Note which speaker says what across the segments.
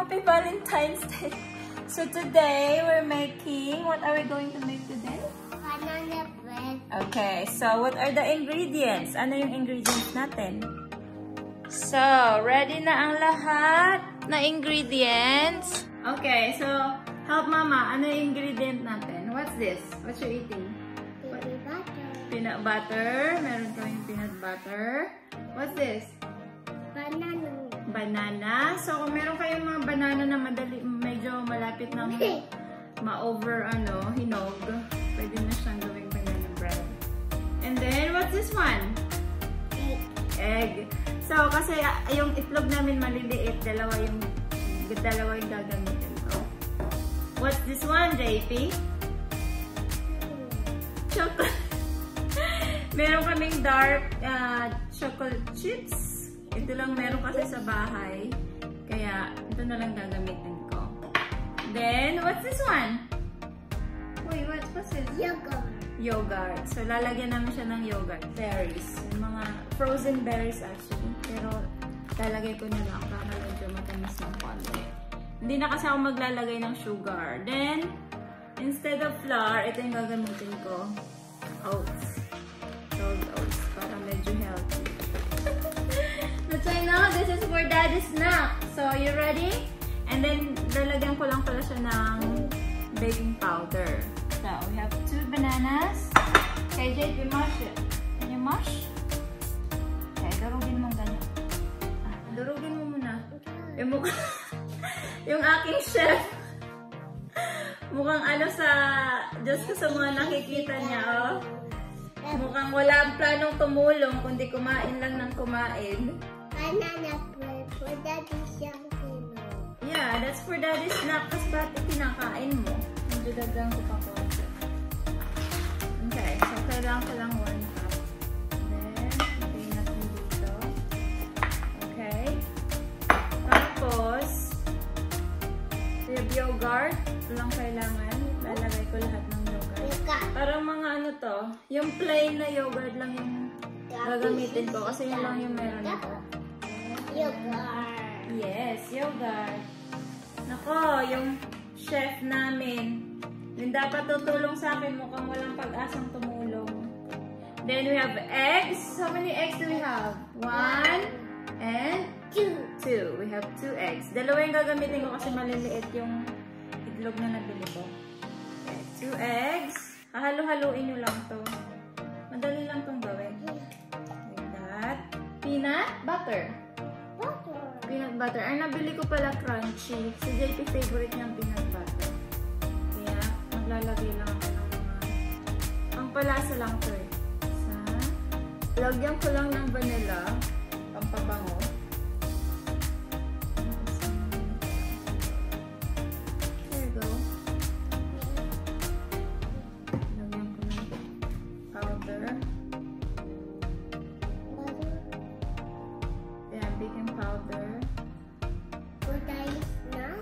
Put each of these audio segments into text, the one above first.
Speaker 1: Happy Valentine's Day! So today, we're making... What are we going to make today?
Speaker 2: Banana bread.
Speaker 1: Okay, so what are the ingredients? Ano yung ingredients natin? So, ready na ang lahat na ingredients. Okay, so, help Mama. Ano yung ingredient natin? What's this? What you eating?
Speaker 2: Peanut butter.
Speaker 1: Peanut butter. Meron kaming peanut butter. What's this?
Speaker 2: Banana.
Speaker 1: Banana. So, kung meron kayong mga banana na medyo malapit na ma-over, hinog, pwede na siyang gawing banana bread. And then, what's this one?
Speaker 2: Egg.
Speaker 1: Egg. So, kasi yung itlog namin maliliit, dalawa yung gagamitin ko. What's this one, JP? Chocolate. Meron kaming dark chocolate chips. Ito lang meron kasi sa bahay. Kaya, ito na lang gagamitin ko. Then, what's this one? Wait, what's this?
Speaker 2: Yogurt.
Speaker 1: Yogurt. So, lalagyan namin siya ng yogurt. Berries. Yung mga frozen berries actually. Pero, lalagay ko na lang para medyo matamis ng konti. Hindi na kasi ako maglalagay ng sugar. Then, instead of flour, ito yung gagamitin ko. Oats. Rolled oats. Para medyo healthy. But I know this is for Daddy's snack. So, you ready? And then, lalagyan ko lang pala siya ng baking powder. So, we have 2 bananas. Okay, Jade, we mash it. Can you mash? Okay, durugin mo ganyan. Durugin mo muna. Yung aking chef. Mukhang Diyos ko sa mga nakikita niya, oh. Mukhang wala ang planong tumulong, kundi kumain lang ng kumain.
Speaker 2: Banana bread for Daddy's snack.
Speaker 1: Yeah, that's for Daddy's snack. Tapos bakit kinakain mo? Medyo dagang ko pa po. Okay, so kailangan ko lang 1 cup. Then, lagay natin dito. Okay. Tapos, we have yogurt. Ito lang kailangan. Lalagay ko lahat ng yogurt. Parang mga yung plain na yogurt lang yung gagamitin ko. Kasi yun lang yung meron ako.
Speaker 2: Yogurt.
Speaker 1: Yes, yogurt. Nako, yung chef namin. Yung dapat tutulong sa akin, mukhang walang pag-asang tumulong. Then we have eggs. How many eggs do we have? 1 and 2. We have 2 eggs. Dalawa yung gagamitin ko kasi maliliit yung itlog na nabili ko. Okay, 2 eggs. Hahalo-haluin nyo lang to. Madali lang tong gawin. Like that. Peanut butter. Peanut butter. Ay, nabili ko pala crunchy. Si JP favorite niyang peanut butter. Kaya, maglalagay lang ako ng mga... Ang palasa lang to eh. Lagyan ko lang ng vanilla. Pampabango. There you go. Lagyan ko ng powder. Yeah, baking powder.
Speaker 2: For Daddy's snack?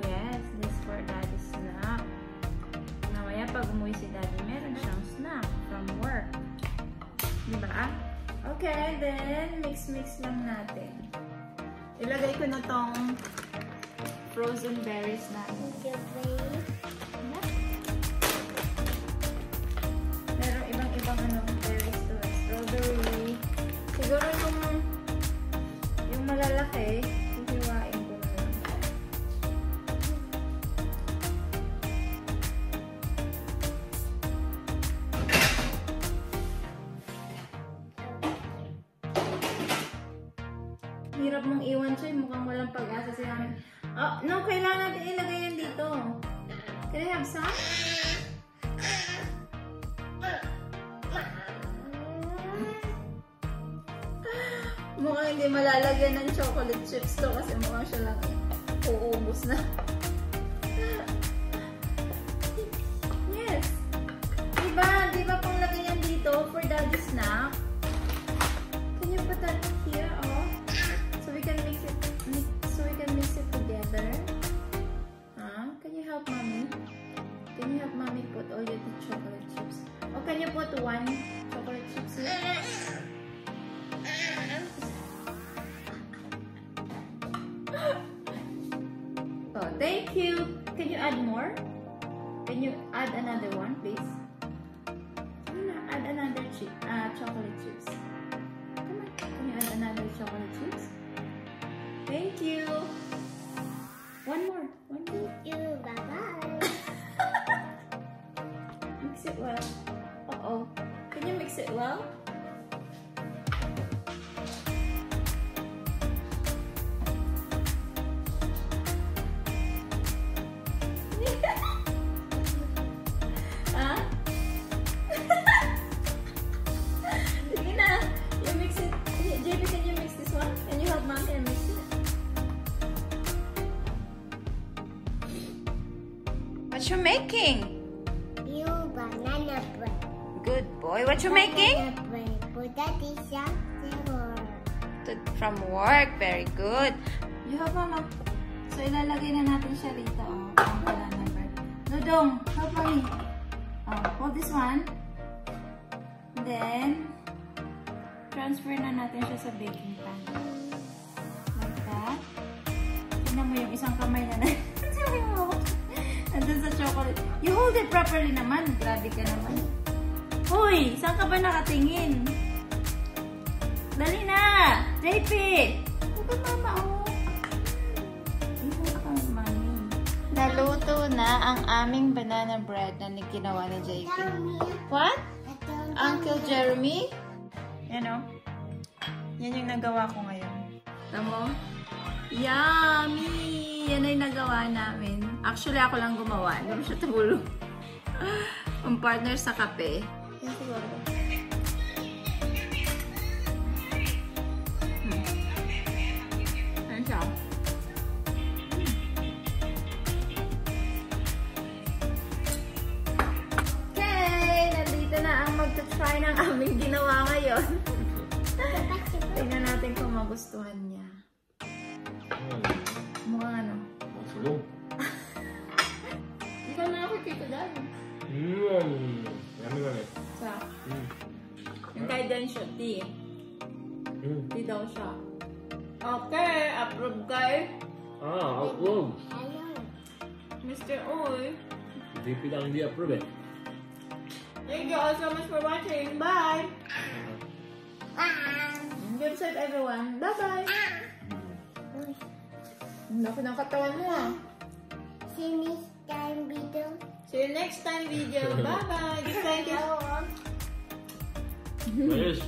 Speaker 1: Yes, this for Daddy's snack. Mamaya pag umuwi si Daddy, meron siyang snack from work. Diba? Okay, then mix lang natin. Ilagay ko na tong frozen berries natin. Meron ibang berries to. Strawberry. Siguro yung malalaki, hihiwain ko na lang. Hirap mong iwan siya, mukhang walang pag-asa siya. Oh, no, kailangan natin ilagay yan dito. Can I have some? Mukhang hindi malalagyan ng chocolate chips to kasi mukhang siya lang uubos na. Yes. Diba kung lagay yan dito for Daddy's snack? Can you put that here, oh? So we can mix it together. Huh? Can you help Mommy? Can you help Mommy put all the chocolate chips? Or can you put 1 chocolate chips here? Oh, thank you. Can you add more? Can you add another one, please? Add another chocolate chips. Come on. Can you add another chocolate chips? Thank you. One more. One more.
Speaker 2: Thank you. Bye-bye.
Speaker 1: Mix it well. Uh-oh. Can you mix it well? Huh? Sige na. You mix it. JP, can you mix this one? Can you help Mommy and mix it? What you making?
Speaker 2: You banana bread.
Speaker 1: Good boy. What you making?
Speaker 2: Banana bread. Put that in the
Speaker 1: From work. Very good. You have Mama. So, ilalagay na natin siya rito. Oh, ang banana bread. Dodong, help Mommy. Oh, hold this one. Then, transfer na natin siya sa baking pan. Like that. Tignan mo yung isang kamay na nandun sa chocolate. You hold it properly naman. Grabe ka naman. Hoy! Saan ka ba nakatingin? Dali na! JP! Huwag ka mama, oh. Huwag ka mami. Naluto na ang aming banana bread na ginawa ni JP. What? Uncle Jeremy? Yan o. Yan yung nagawa ko ngayon. Tamo? Yummy! Yan ay nagawa namin. Actually, ako lang gumawa. Hindi mo siya tumulong. Ang partner sa kape. Yan siguro. Ayan siya. Okay! Nandito na ang magta-try ng aming ginawa ngayon. Tingnan natin kung magustuhan niya. Mukhang ano?
Speaker 3: Masulong.
Speaker 1: Ikaw na ako kito dahil.
Speaker 3: Yummy one.
Speaker 1: Sa? Yung kay Densyo, tea. Tea daw siya. Okay, approve guys.
Speaker 3: Approve.
Speaker 1: Mr. Oy.
Speaker 3: JP lang hindi approve eh.
Speaker 1: Thank you all so much for watching. Bye! Give safe everyone. Bye-bye! Laki ng katawan mo ah.
Speaker 2: See you next time video.
Speaker 1: See you next time video. Bye-bye! Thank you.
Speaker 3: Yes.